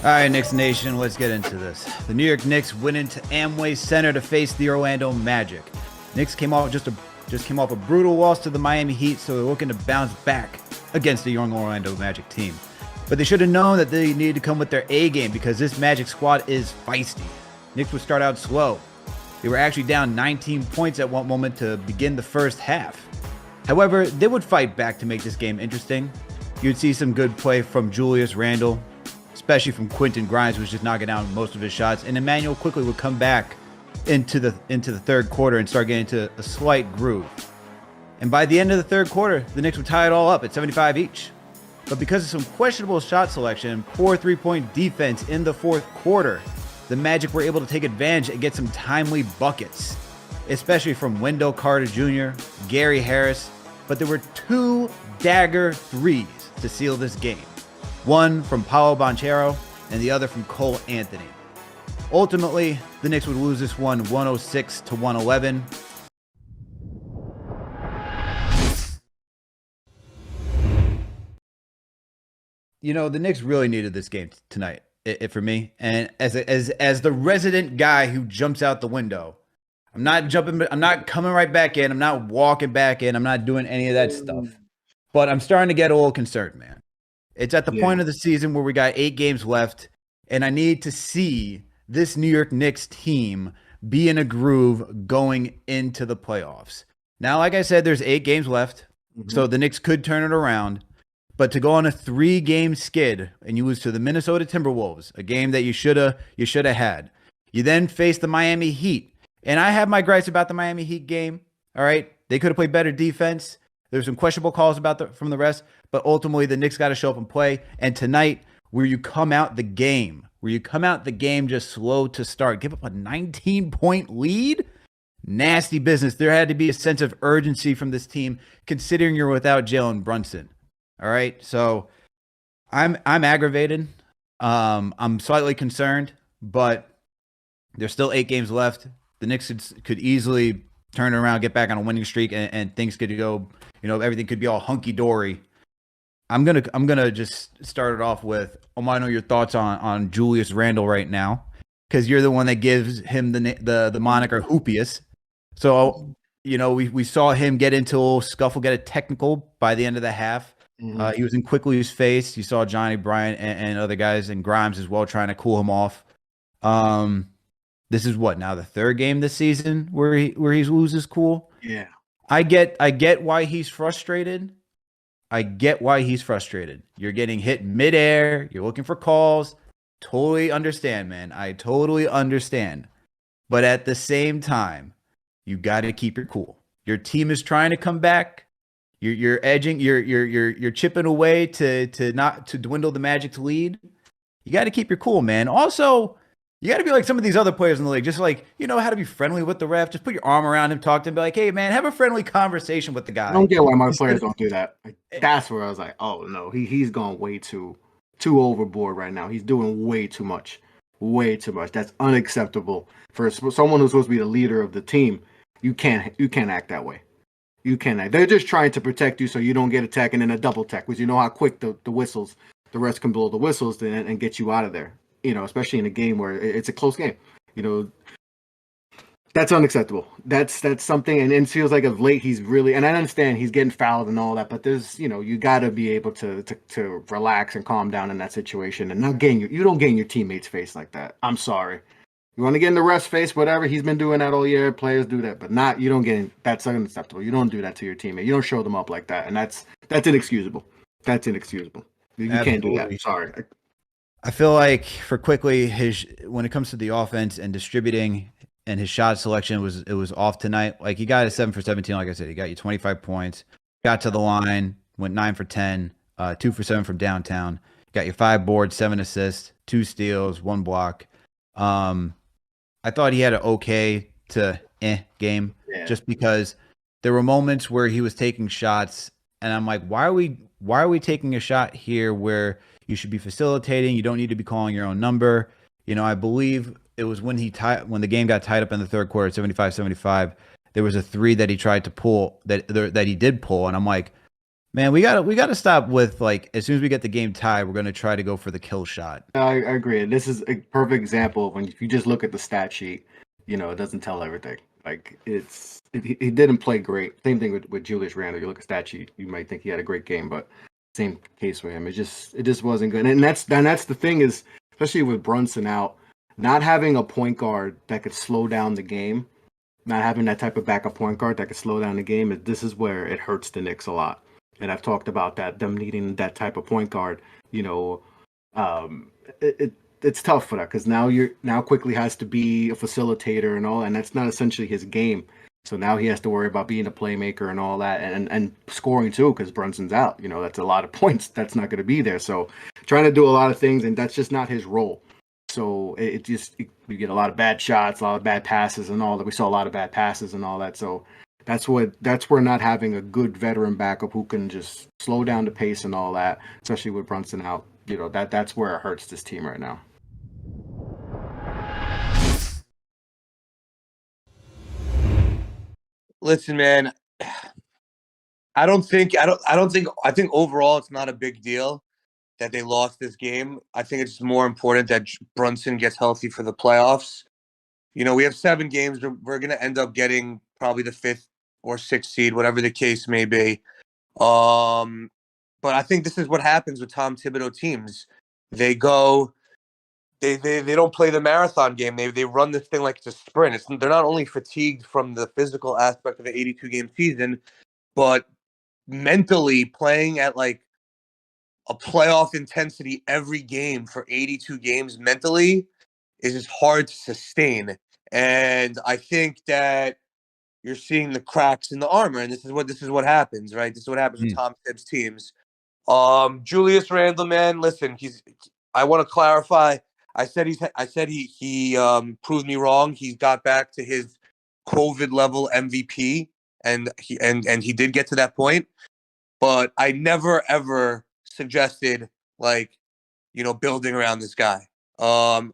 All right, Knicks Nation, let's get into this. The New York Knicks went into Amway Center to face the Orlando Magic. Knicks came off a brutal loss to the Miami Heat, so they're looking to bounce back against the young Orlando Magic team. But they should have known that they needed to come with their A game because this Magic squad is feisty. Knicks would start out slow. They were actually down 19 points at one moment to begin the first half. However, they would fight back to make this game interesting. You'd see some good play from Julius Randle, especially from Quentin Grimes, who was just knocking down most of his shots. And Emmanuel Quickley would come back into the third quarter and start getting into a slight groove. And by the end of the third quarter, the Knicks would tie it all up at 75 each. But because of some questionable shot selection and poor three-point defense in the fourth quarter, the Magic were able to take advantage and get some timely buckets, especially from Wendell Carter Jr., Gary Harris. But there were two dagger threes to seal this game. One from Paolo Banchero and the other from Cole Anthony. Ultimately, the Knicks would lose this one 106-111. You know, the Knicks really needed this game tonight, for me. And as the resident guy who jumps out the window, I'm not coming right back in. I'm not walking back in. I'm not doing any of that stuff. But I'm starting to get a little concerned, man. It's at the point of the season where we got 8 games left, and I need to see this New York Knicks team be in a groove going into the playoffs. Now, like I said, there's 8 games left, so the Knicks could turn it around. But to go on a 3-game skid and you lose to the Minnesota Timberwolves, a game that you should have had. You then face the Miami Heat. And I have my gripes about the Miami Heat game. All right. They could have played better defense. There's some questionable calls from the rest, but ultimately the Knicks got to show up and play. And tonight, where you come out the game just slow to start, give up a 19-point lead, nasty business. There had to be a sense of urgency from this team, considering you're without Jalen Brunson. All right, so I'm aggravated. I'm slightly concerned, but there's still 8 games left. The Knicks could easily turn it around, get back on a winning streak, and things could go. You know, everything could be all hunky dory. I'm gonna just start it off with. I want to know your thoughts on Julius Randle right now, because you're the one that gives him the moniker Hoopius. So you know we saw him get into a little scuffle, get a technical by the end of the half. He was in Quickley's face. You saw Johnny Bryant and other guys and Grimes as well trying to cool him off. This is what now the 3rd game this season where he loses cool. Yeah, I get why he's frustrated. You're getting hit midair. You're looking for calls. Totally understand, man. I totally understand. But at the same time, you got to keep your cool. Your team is trying to come back. You're edging. You're chipping away to dwindle the Magic's lead. You got to keep your cool, man. Also, you got to be like some of these other players in the league. Just like, you know how to be friendly with the ref. Just put your arm around him, talk to him, be like, hey, man, have a friendly conversation with the guy. I don't get why my players don't do that. Like, that's where I was like, oh, no, he's gone way too overboard right now. He's doing way too much. Way too much. That's unacceptable. For someone who's supposed to be the leader of the team, you can't act that way. You can't act. They're just trying to protect you so you don't get attacked and then a double tech, because you know how quick the whistles, the refs can blow the whistles and get you out of there. You know, especially in a game where it's a close game. You know, that's unacceptable. That's something, and it feels like of late he's really, and I understand he's getting fouled and all that, but there's, you know, you got to be able to relax and calm down in that situation and not you don't get in your teammate's face like that. I'm sorry. You want to get in the ref's face, whatever. He's been doing that all year. Players do that, but you don't get in. That's unacceptable. You don't do that to your teammate. You don't show them up like that, and that's inexcusable. That's inexcusable. You can't do that. I'm sorry. I feel like for Quickley, when it comes to the offense and distributing and his shot selection was off tonight. Like, he got a 7 for 17. Like I said, he got you 25 points, got to the line, went 9 for 10, 2 for 7 from downtown, got you 5 boards, 7 assists, 2 steals, 1 block. I thought he had an okay to game, just because there were moments where he was taking shots, and I'm like, why are we taking a shot here where you should be facilitating? You don't need to be calling your own number. You know, I believe it was when the game got tied up in the third quarter at 75-75, there was a 3 that he tried to pull that he did pull, and I'm like, Man, we gotta stop with like as soon as we get the game tied, we're gonna try to go for the kill shot. I agree. And this is a perfect example of when if you just look at the stat sheet, it doesn't tell everything. Like he didn't play great. Same thing with Julius Randle. You look at stat sheet, you might think he had a great game, but same case with him. It just wasn't good. And that's the thing is, especially with Brunson out, not having a point guard that could slow down the game, not having that type of backup point guard that could slow down the game, this is where it hurts the Knicks a lot. And I've talked about that, them needing that type of point guard. You know, it's tough for that because now Quickly has to be a facilitator and all, and that's not essentially his game. So now he has to worry about being a playmaker and all that, and scoring too because Brunson's out. That's a lot of points that's not going to be there. So trying to do a lot of things, and that's just not his role. So we get a lot of bad shots, a lot of bad passes, and all that. We saw a lot of bad passes and all that. So that's where not having a good veteran backup who can just slow down the pace and all that, especially with Brunson out. That's where it hurts this team right now. Listen, man, I think overall it's not a big deal that they lost this game. I think it's more important that Brunson gets healthy for the playoffs. We have 7 games. We're going to end up getting probably the 5th or 6th seed, whatever the case may be. But I think this is what happens with Tom Thibodeau teams. They go, they don't play the marathon game. They run this thing like it's a sprint. They're not only fatigued from the physical aspect of the 82-game season, but mentally playing at like a playoff intensity every game for 82 games mentally is just hard to sustain. And I think that you're seeing the cracks in the armor, and this is what happens, right? This is what happens with Tom Tibbs teams. Julius Randle, man, listen, I want to clarify. I said he proved me wrong. He got back to his COVID level MVP, and he did get to that point. But I never ever suggested building around this guy.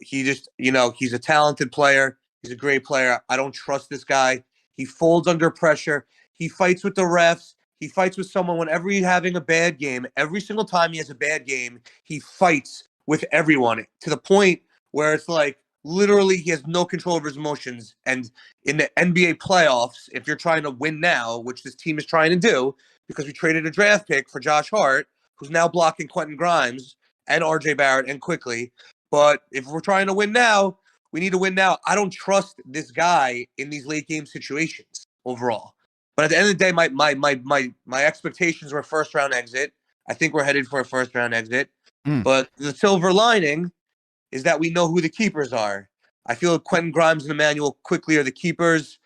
He just, he's a talented player. He's a great player. I don't trust this guy. He folds under pressure. He fights with the refs. He fights with someone whenever he's having a bad game. Every single time he has a bad game, he fights with everyone to the point where it's like literally he has no control over his emotions. And in the NBA playoffs, if you're trying to win now, which this team is trying to do, because we traded a draft pick for Josh Hart, who's now blocking Quentin Grimes and RJ Barrett and Quickley. But if we're trying to win now, we need to win now. I don't trust this guy in these late game situations overall. But at the end of the day, my expectations were a first round exit. I think we're headed for a first round exit. But the silver lining is that we know who the keepers are. I feel like Quentin Grimes and Emmanuel Quickley are the keepers.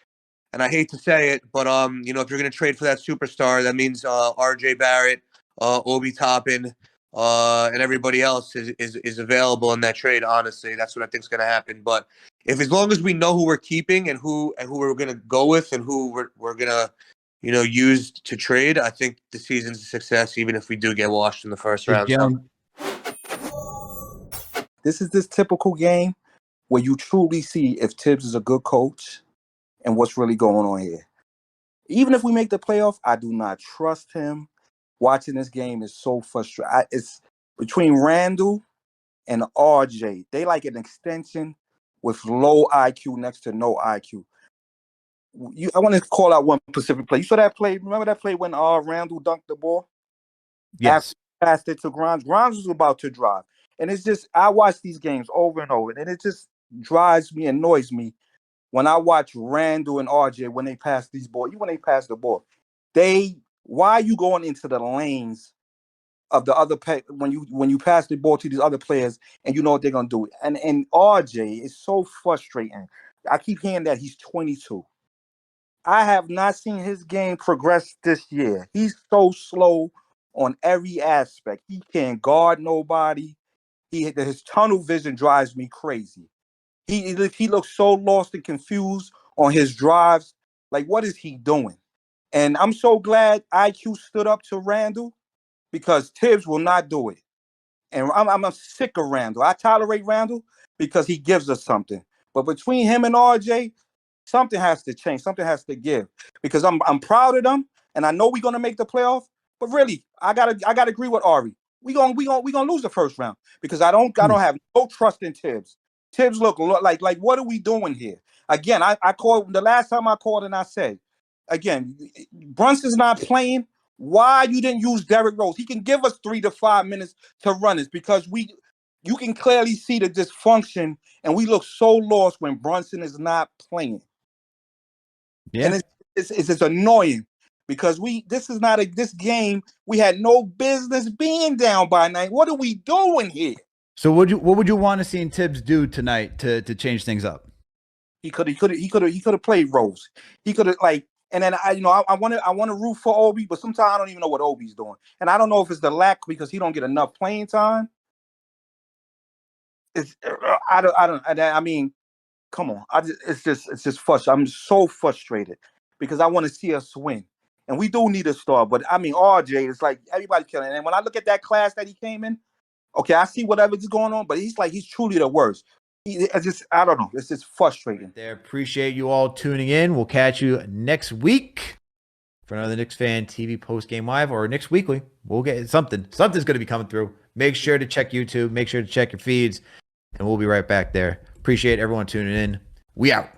And I hate to say it, but if you're going to trade for that superstar, that means RJ Barrett, Obi Toppin, and everybody else is available in that trade. Honestly, that's what I think is going to happen. But as long as we know who we're keeping and who we're going to go with and who we're going to use to trade, I think the season's a success, even if we do get washed in the first round. This is this typical game where you truly see if Tibbs is a good coach and what's really going on here. Even if we make the playoff, I do not trust him. Watching this game is so frustrating. It's between Randle and RJ. They like an extension with low IQ next to no IQ. I want to call out one specific play. You saw that play? Remember that play when Randle dunked the ball? Yes. After he passed it to Grimes. Grimes was about to drive. And it's just, I watch these games over and over, and it just drives me, annoys me when I watch Randle and RJ when they pass these balls. When they pass the ball, why are you going into the lanes of the other when you pass the ball to these other players and you know what they're gonna do? And RJ is so frustrating. I keep hearing that he's 22. I have not seen his game progress this year. He's so slow on every aspect. He can't guard nobody. His tunnel vision drives me crazy. He looks so lost and confused on his drives. Like, what is he doing? And I'm so glad IQ stood up to Randle because Tibbs will not do it. And I'm sick of Randle. I tolerate Randle because he gives us something. But between him and RJ, something has to change. Something has to give. Because I'm proud of them, and I know we're going to make the playoff, But really, I gotta agree with Ari. We gonna lose the first round because I don't have no trust in Tibbs. Tibbs look like what are we doing here? Again, I called the last time I called and I said, again, Brunson's not playing. Why you didn't use Derrick Rose? He can give us 3 to 5 minutes to run this because you can clearly see the dysfunction and we look so lost when Brunson is not playing. Yeah. And it's annoying because this game we had no business being down by 9. What are we doing here? So what would you want to see Tibbs do tonight to change things up? He could have played Rose. He could have and then I want to root for Obi, but sometimes I don't even know what Obi's doing, and I don't know if it's the lack because he don't get enough playing time. I mean, come on. It's just frustrating. I'm so frustrated because I want to see us win, and we do need a star. But I mean, RJ is like everybody killing. And when I look at that class that he came in, okay, I see whatever's going on, but he's truly the worst. I don't know. It's just frustrating. Right there. Appreciate you all tuning in. We'll catch you next week for another Knicks Fan TV post game live or Knicks Weekly. We'll get something. Something's going to be coming through. Make sure to check YouTube. Make sure to check your feeds, and we'll be right back there. Appreciate everyone tuning in. We out.